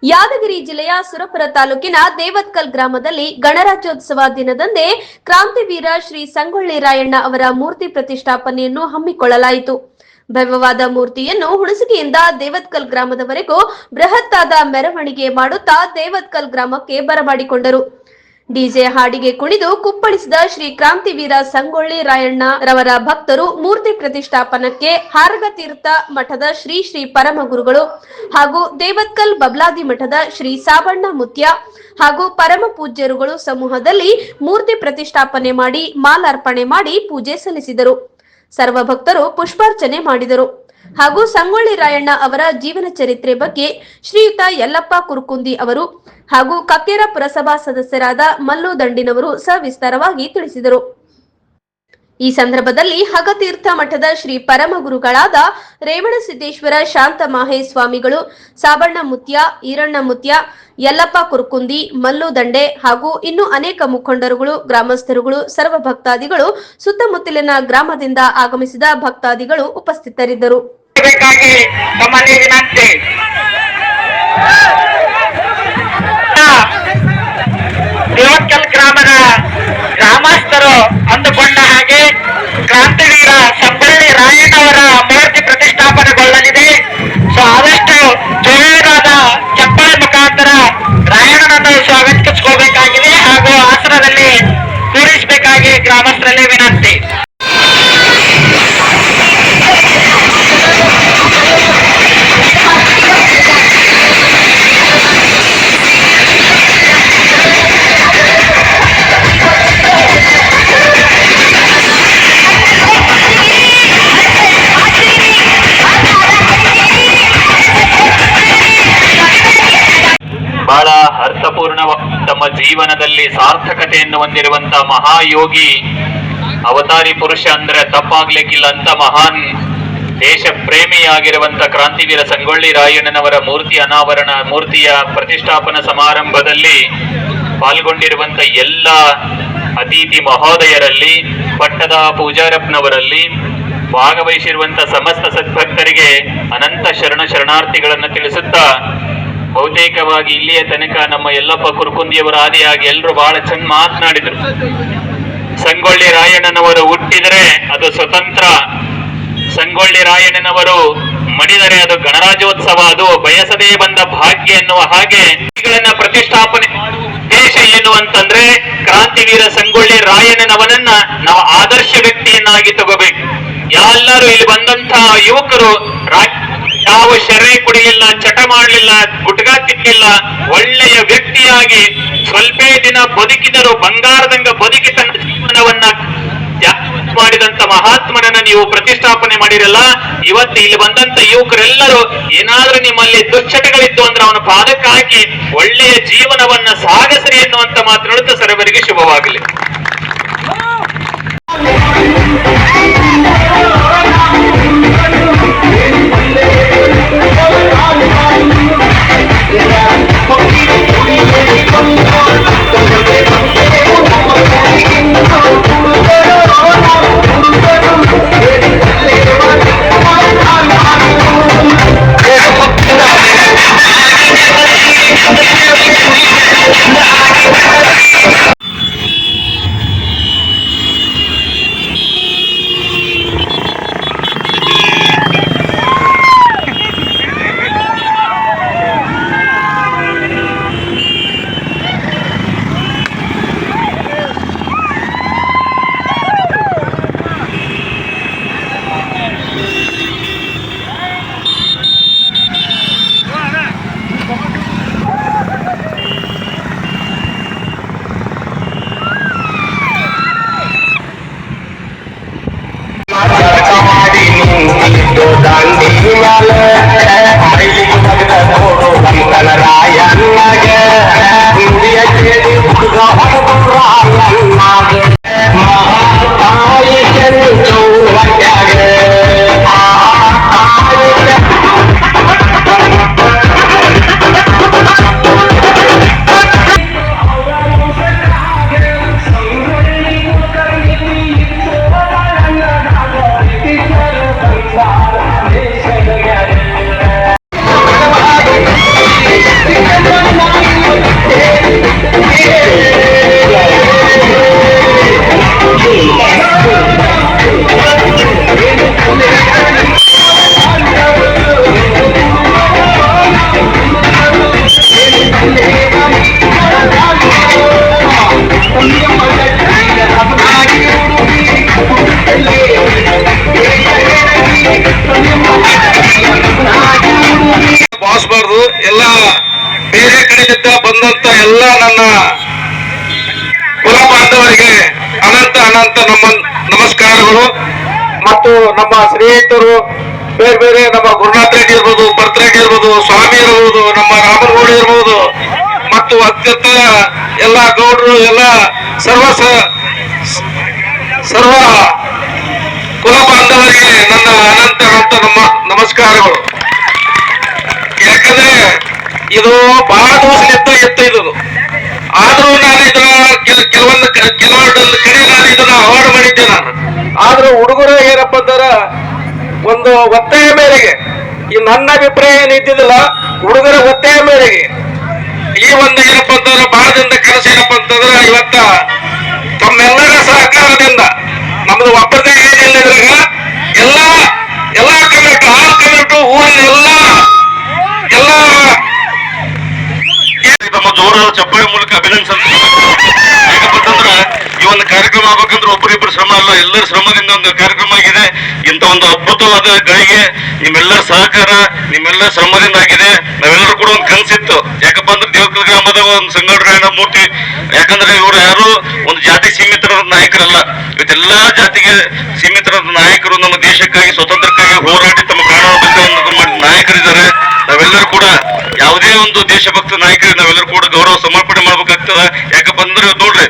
ಯಾದಗಿರಿ ಜಿಲ್ಲೆಯ ಸುರಪುರ ತಾಲೂಕಿನ ದೇವತ್ಕಲ್ ಗ್ರಾಮದಲ್ಲಿ ಗಣರಾಜ್ಯೋತ್ಸವ ದಿನದಂದೇ ಕ್ರಾಂತಿವೀರ ಶ್ರೀ ಸಂಗೊಳ್ಳಿ ರಾಯಣ್ಣ ಅವರ ಮೂರ್ತಿ ಪ್ರತಿಷ್ಠಾಪನೆಯನ್ನು ಹಮ್ಮಿಕೊಳ್ಳಲಾಯಿತು. ಭವ್ಯವಾದ ಮೂರ್ತಿಯನ್ನು ಹುಣಸಗಿಯಿಂದ ದೇವತ್ಕಲ್ ಗ್ರಾಮದವರೆಗೂ ಬೃಹತ್ತಾದ ಮೆರವಣಿಗೆ ಮಾಡುತ್ತಾ ದೇವತ್ಕಲ್ ಗ್ರಾಮಕ್ಕೆ ಬರಮಾಡಿಕೊಂಡರು. ಡಿಜೆ ಹಾಡಿಗೆ ಕುಣಿದು ಕುಪ್ಪಳಿಸಿದ ಶ್ರೀ ಕ್ರಾಂತಿವೀರ ಸಂಗೊಳ್ಳಿ ರಾಯಣ್ಣ ರವರ ಭಕ್ತರು ಮೂರ್ತಿ ಪ್ರತಿಷ್ಠಾಪನಕ್ಕೆ ಹಾರಗತೀರ್ಥ ಮಠದ ಶ್ರೀ ಶ್ರೀ ಪರಮಗುರುಗಳು ಹಾಗೂ ದೇವತ್ಕಲ್ ಬಬ್ಲಾದಿ ಮಠದ ಶ್ರೀ ಸಾಬಣ್ಣ ಮುತ್ಯ ಹಾಗೂ ಪರಮ ಪೂಜ್ಯರುಗಳು ಸಮೂಹದಲ್ಲಿ ಮೂರ್ತಿ ಪ್ರತಿಷ್ಠಾಪನೆ ಮಾಡಿ ಮಾಲಾರ್ಪಣೆ ಮಾಡಿ ಪೂಜೆ ಸಲ್ಲಿಸಿದರು. ಸರ್ವ ಭಕ್ತರು ಪುಷ್ಪಾರ್ಚನೆ ಮಾಡಿದರು. ಹಾಗೂ ಸಂಗೊಳ್ಳಿ ರಾಯಣ್ಣ ಅವರ ಜೀವನ ಚರಿತ್ರೆ ಬಗ್ಗೆ ಶ್ರೀಯುತ ಯಲ್ಲಪ್ಪ ಕುರುಕುಂದಿ ಅವರು ಹಾಗೂ ಕಕ್ಕೇರ ಪುರಸಭಾ ಸದಸ್ಯರಾದ ಮಲ್ಲು ದಂಡಿನವರು ಸವಿಸ್ತಾರವಾಗಿ ತಿಳಿಸಿದರು. ಈ ಸಂದರ್ಭದಲ್ಲಿ ಹಗತೀರ್ಥ ಮಠದ ಶ್ರೀ ಪರಮಗುರುಗಳಾದ ರೇವಣಸಿದ್ದೇಶ್ವರ ಶಾಂತ ಮಾಹೇಶ್ ಸ್ವಾಮಿಗಳು, ಸಾಬಣ್ಣ ಮುತ್ಯ, ಈರಣ್ಣ ಮುತ್ಯ, ಯಲ್ಲಪ್ಪ ಕುರುಕುಂದಿ, ಮಲ್ಲು ದಂಡೆ ಹಾಗೂ ಇನ್ನೂ ಅನೇಕ ಮುಖಂಡರುಗಳು, ಗ್ರಾಮಸ್ಥರುಗಳು, ಸರ್ವ ಭಕ್ತಾದಿಗಳು, ಸುತ್ತಮುತ್ತಲಿನ ಗ್ರಾಮದಿಂದ ಆಗಮಿಸಿದ ಭಕ್ತಾದಿಗಳು ಉಪಸ್ಥಿತರಿದ್ದರು. ದೇವತ್ಕಲ್ ಗ್ರಾಮದ ಗ್ರಾಮಸ್ಥರು ಅಂದುಕೊಂಡ ಹಾಗೆ ಕ್ರಾಂತಿವೀರ ಸಂಗೊಳ್ಳಿ ರಾಯಣ್ಣವರ ಮೂರ್ತಿ ಪ್ರತಿಷ್ಠಾಪನೆಗೊಳ್ಳಲಿದೆ. ಸೊ ಆದಷ್ಟು ಜೋರಾದ ಚಪ್ಪಾಳೆ ಮುಖಾಂತರ ರಾಯಣ್ಣನನ್ನು ಸ್ವಾಗತಿಸಿಕೋಬೇಕಾಗಿದೆ ಹಾಗೂ ಆಸನದಲ್ಲಿ ಕೂರಿಸಬೇಕಾಗಿ ಗ್ರಾಮಸ್ಥರಲ್ಲಿ ವಿನಂತಿ. ಬಹಳ ಅರ್ಥಪೂರ್ಣ ತಮ್ಮ ಜೀವನದಲ್ಲಿ ಸಾರ್ಥಕತೆಯನ್ನು ಹೊಂದಿರುವಂತಹ ಮಹಾಯೋಗಿ, ಅವತಾರಿ ಪುರುಷ ಅಂದ್ರೆ ತಪ್ಪಾಗ್ಲಿಕ್ಕಿಲ್ಲ ಅಂತ ಮಹಾನ್ ದೇಶ ಪ್ರೇಮಿಯಾಗಿರುವಂತ ಕ್ರಾಂತಿವೀರ ಸಂಗೊಳ್ಳಿ ರಾಯಣ್ಣನವರ ಮೂರ್ತಿಯ ಪ್ರತಿಷ್ಠಾಪನಾ ಸಮಾರಂಭದಲ್ಲಿ ಪಾಲ್ಗೊಂಡಿರುವಂತ ಎಲ್ಲ ಅತಿಥಿ ಮಹೋದಯರಲ್ಲಿ, ಪಟ್ಟದ ಪೂಜಾರಪ್ಪನವರಲ್ಲಿ, ಭಾಗವಹಿಸಿರುವಂತ ಸಮಸ್ತ ಸದ್ಭಕ್ತರಿಗೆ ಅನಂತ ಶರಣಾರ್ಥಿಗಳನ್ನು ತಿಳಿಸುತ್ತಾ, ಬಹುತೇಕವಾಗಿ ಇಲ್ಲಿಯ ತನಕ ನಮ್ಮ ಯಲ್ಲಪ್ಪ ಕುರುಕುಂದಿಯವರ ಆದಿಯಾಗಿ ಎಲ್ಲರೂ ಬಹಳ ಚಂದ ಮಾತನಾಡಿದ್ರು. ಸಂಗೊಳ್ಳಿ ರಾಯಣ್ಣನವರು ಹುಟ್ಟಿದರೆ ಅದು ಸ್ವತಂತ್ರ, ಸಂಗೊಳ್ಳಿ ರಾಯಣ್ಣನವರು ಮಡಿದರೆ ಅದು ಗಣರಾಜ್ಯೋತ್ಸವ, ಅದು ಬಯಸದೇ ಬಂದ ಭಾಗ್ಯ ಎನ್ನುವ ಹಾಗೆ ಪ್ರತಿಷ್ಠಾಪನೆ ಉದ್ದೇಶ ಏನು ಅಂತಂದ್ರೆ ಕ್ರಾಂತಿವೀರ ಸಂಗೊಳ್ಳಿ ರಾಯಣ್ಣನವರನ್ನ ನಾವು ಆದರ್ಶ ವ್ಯಕ್ತಿಯನ್ನಾಗಿ ತಗೋಬೇಕು. ಎಲ್ಲರೂ ಇಲ್ಲಿ ಬಂದಂತಹ ಯುವಕರು ಯಾವ ಶರ್ರೆ ಕುಡಿಲಿಲ್ಲ, ಚಟ ಮಾಡಲಿಲ್ಲ, ಗುಟ್ಕಾ ತಿನ್ನಲಿಲ್ಲ, ಒಳ್ಳೆಯ ವ್ಯಕ್ತಿಯಾಗಿ ಸ್ವಲ್ಪ ದಿನ ಬದುಕಿದರು, ಬಂಗಾರದಂಗ ಬದುಕಿ ತನ್ನ ಜೀವನವನ್ನ ಮಾಡಿದಂತ ಮಹಾತ್ಮನನ್ನ ನೀವು ಪ್ರತಿಷ್ಠಾಪನೆ ಮಾಡಿರಲ್ಲ. ಇವತ್ತು ಇಲ್ಲಿ ಬಂದಂತ ಯುವಕರೆಲ್ಲರೂ ಏನಾದ್ರೂ ನಿಮ್ಮಲ್ಲಿ ದುಶ್ಚಟಗಳಿದ್ದು ಅಂದ್ರೆ ಅವನ ಪಾದಕ್ಕೆ ಹಾಕಿ ಒಳ್ಳೆಯ ಜೀವನವನ್ನ ಸಾಗಸರಿ ಎನ್ನುವಂತ ಮಾತನಾಡುತ್ತಾ ಸರ್ವರಿಗೆ ಶುಭವಾಗಲಿ. ಎಲ್ಲ ಬೇರೆ ಕಡೆಯಿಂದ ಬಂದಂತ ಎಲ್ಲ ನನ್ನ ಕುಲ ಬಾಂಧವರಿಗೆ ಅನಂತ ಅನಂತ ನಮಸ್ಕಾರಗಳು. ಮತ್ತು ನಮ್ಮ ಸ್ನೇಹಿತರು ಬೇರೆ ಬೇರೆ ನಮ್ಮ ಗುರುನಾಥ ರೆಡ್ಡಿ ಇರ್ಬೋದು, ಭರತರೆಡ್ಡಿ ಇರ್ಬೋದು, ಸ್ವಾಮಿ ಇರ್ಬೋದು, ನಮ್ಮ ರಾಮನಗೌಡ ಇರ್ಬೋದು, ಮತ್ತು ಅತ್ಯಂತ ಎಲ್ಲ ಗೌಡರು ಎಲ್ಲ ಸರ್ವ ಕುಲ ಬಾಂಧವರಿಗೆ ನನ್ನ ಅನಂತ ಅನಂತ ನಮಸ್ಕಾರಗಳು. ಯಾಕಂದ್ರೆ ಇದು ಬಹಳ ದಿವಸಲಿಂದ ಇದು, ಆದ್ರೂ ನಾನು ಇದನ್ನ ಕೆಲವೊಂದು ಕಡೆ ನಾನು ಇದನ್ನ ಅವಾರ್ಡ್ ಮಾಡಿದ್ದೆ ನಾನು. ಆದ್ರೂ ಹುಡುಗರು ಏನಪ್ಪ ಅಂತಾರ ಒಂದು ಒತ್ತಾಯ ಮೇರೆಗೆ, ಈ ನನ್ನ ಅಭಿಪ್ರಾಯ ಏನಿದ್ದಿಲ್ಲ, ಹುಡುಗರ ಒತ್ತಾಯ ಮೇರೆಗೆ ಈ ಒಂದು ಏನಪ್ಪ ಅಂತಂದ್ರೆ ಬಹಳದಿಂದ ಕೆಲಸ ಏನಪ್ಪ ಅಂತಂದ್ರೆ ಇವತ್ತ ತಮ್ಮೆಲ್ಲರ ಸಹಕಾರದಿಂದ ನಮ್ದು ಒಬ್ಬರದೇ ಏನಿಲ್ಲ ಇದ್ರಾಗ ಎಲ್ಲ ಕಮಿಟಿ ಆಲ್ ಕಮಿಟಿ ಊರಿನ ಎಲ್ಲ ನಮ್ಮ ಜೋರಾದ ಚಪ್ಪಾಳೆ ಮೂಲಕ ಅಭಿನಂದಿಸ. ಯಾಕಂತಂದ್ರೆ ಈ ಒಂದು ಕಾರ್ಯಕ್ರಮ ಆಗ್ಬೇಕಂದ್ರೆ ಒಬ್ಬರಿಬ್ಬರು ಶ್ರಮ ಅಲ್ಲ, ಎಲ್ಲರ ಶ್ರಮದಿಂದ ಒಂದು ಕಾರ್ಯಕ್ರಮ ಆಗಿದೆ. ಇಂಥ ಒಂದು ಅದ್ಭುತವಾದ ಗಳಿಗೆ ನಿಮ್ಮೆಲ್ಲರ ಸಹಕಾರ, ನಿಮ್ಮೆಲ್ಲರ ಶ್ರಮದಿಂದ ಆಗಿದೆ. ನಾವೆಲ್ಲರೂ ಕೂಡ ಒಂದು ಕನಸಿತ್ತು. ಯಾಕಪ್ಪ ಅಂದ್ರೆ ದೇವಕಲ್ ಗ್ರಾಮದ ಒಂದು ಸಂಘಟನೆ ಮೂರ್ತಿ, ಯಾಕಂದ್ರೆ ಇವರು ಯಾರು ಒಂದು ಜಾತಿ ಸೀಮಿತರಾದ ನಾಯಕರಲ್ಲ, ಇವತ್ತೆಲ್ಲಾ ಜಾತಿಗೆ ಸೀಮಿತರಾದ ನಾಯಕರು. ನಮ್ಮ ದೇಶಕ್ಕಾಗಿ ಸ್ವತಂತ್ರಕ್ಕಾಗಿ ಹೋರಾಡಿ ತಮ್ಮ ಪ್ರಾಣ ಮಾಡಿದ ನಾಯಕರಿದ್ದಾರೆ. ನಾವೆಲ್ಲರೂ ಕೂಡ ಯಾವುದೇ ಒಂದು ದೇಶಭಕ್ತ ನಾಯಕರಿಗೆ ನಾವೆಲ್ಲರೂ ಕೂಡ ಗೌರವ ಸಮರ್ಪಣೆ ಮಾಡ್ಬೇಕಾಗ್ತದೆ. ಯಾಕಪ್ಪ ಅಂದ್ರೆ ನೋಡ್ರಿ,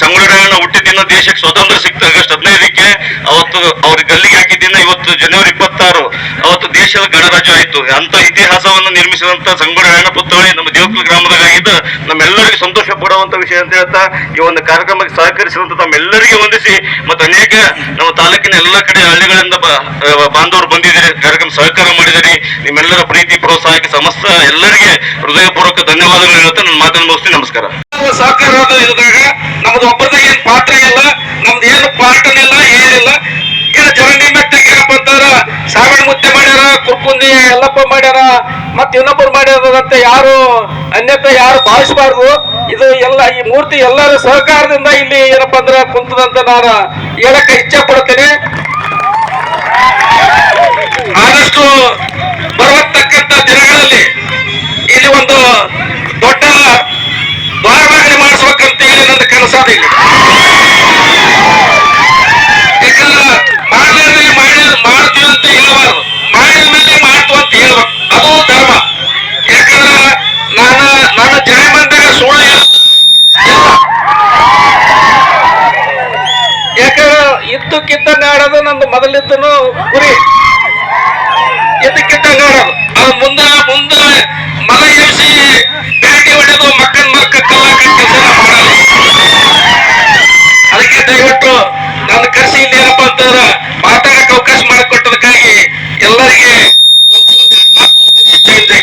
ಸಂಗೊಳ್ಳಿ ರಾಯಣ್ಣ ಹುಟ್ಟಿದ ದಿನ ದೇಶಕ್ಕೆ ಸ್ವಾತಂತ್ರ್ಯ ಸಿಕ್ತು ಆಗಸ್ಟ್ 15ಕ್ಕೆ. ಅವತ್ತು ಅವ್ರಿಗೆ ಗಲ್ಲಿಗೆ ಹಾಕಿದ್ದಿನ ಇವತ್ತು ಜನವರಿ 26, ಅವತ್ತು ದೇಶದ ಗಣರಾಜ್ಯ ಆಯ್ತು. ಅಂತ ಇತಿಹಾಸವನ್ನು ನಿರ್ಮಿಸಿದಂತ ಸಂಗೊಳ್ಳಿ ರಾಯಣ್ಣ ಪುತ್ಥಳಿ ನಮ್ಮ ದೇವಕಲ್ ಗ್ರಾಮದಾಗ ಆಗಿದ್ದು ನಮ್ಮೆಲ್ಲರಿಗೂ ಸಂತೋಷ ಪಡುವಂತ ವಿಷಯ ಅಂತ ಹೇಳ್ತಾ, ಈ ಒಂದು ಕಾರ್ಯಕ್ರಮಕ್ಕೆ ಸಹಕರಿಸಿದಂತ ತಮ್ಮೆಲ್ಲರಿಗೆ ವಂದಿಸಿ, ಮತ್ತು ಅನೇಕ ನಮ್ಮ ತಾಲೂಕಿನ ಎಲ್ಲ ಕಡೆ ಹಳ್ಳಿಗಳಿಂದ ಬಾಂಧವರು ಬಂದಿದ್ದೀರಿ, ಕಾರ್ಯಕ್ರಮ ಸಹಕಾರ ಮಾಡಿದಿರಿ. ನಿಮ್ಮೆಲ್ಲರ ಪ್ರೀತಿ ಪ್ರೋತ್ಸಾಹಕ್ಕೆ ಸಮಸ್ತ ಎಲ್ಲರಿಗೆ ಹೃದಯಪೂರ್ವಕ ಧನ್ಯವಾದಗಳು ಹೇಳ್ತಾ ನನ್ನ ಮಾತನ್ನು ಮುಗಿಸ್ತೀನಿ. ನಮಸ್ಕಾರ. ಸಹಕಾರ ಇದ್ದಾಗ ನಮ್ದು ಒಬ್ಬರದ ಏನ್ ಪಾತ್ರ ಇಲ್ಲ, ನಮ್ದು ಏನು ಪಾರ್ಟನ್ ಇಲ್ಲ, ಏನಿಲ್ಲ. ಈಗ ಜನನಿ ಮೆಟ್ಟಿಗೆ ಏನಪ್ಪ ಅಂತಾರ ಸಾವಿನ ಮುತ್ತೆ ಮಾಡ್ಯಾರ, ಕುರ್ಕುಂದಿ ಎಲ್ಲಪ್ಪ ಮಾಡ್ಯಾರ, ಮತ್ತೆ ಇನ್ನೊಬ್ಬರು ಮಾಡ್ಯಾರಂತೆ ಯಾರು ಅನ್ಯತೆ ಯಾರು ಭಾವಿಸಬಾರ್ದು. ಇದು ಎಲ್ಲ ಈ ಮೂರ್ತಿ ಎಲ್ಲರ ಸಹಕಾರದಿಂದ ಇಲ್ಲಿ ಏನಪ್ಪಾ ಅಂದ್ರೆ ಕುಂತದಂತ ನಾನು ಹೇಳಕ್ಕೆ ಇಚ್ಛೆ ಪಡ್ತೇನೆ. ಆದಷ್ಟು ಬರತಕ್ಕಂತ ದಿನಗಳಲ್ಲಿ ಇಲ್ಲಿ ಒಂದು ದೊಡ್ಡ ದ್ವಾರಬಾಗಿಲು ಮಾಡಿಸ್ಬೇಕಂತ ಹೇಳಿ ನನ್ನ ಕನಸಾದ. ಇಲ್ಲಿ ಯಾಕಂದ್ರೆ ಮಾಡ್ತೀವಿ ಅಂತ ಹೇಳಬಾರ್ದು, ಮಾಡಿದ ಮೇಲೆ ಮಾಡ್ತು ಅಂತ ಹೇಳ್ಬೇಕು, ಅದು ಧರ್ಮ. ಯಾಕಂದ್ರೆ ನನ್ನ ಜಯಮಂದಾಗ ಸುಳ್ಳು ಯಾಕಂದ್ರೆ ಇದ್ದಕ್ಕಿದ್ದಂಗೆ ಆಡೋದು ನಂದು ಮೊದಲಿದ್ದನು ಗುರಿ. ಇದ್ದಕ್ಕಿದ್ದಂಗೆ ಆಡೋದು, ಅದು ಮುಂದೆ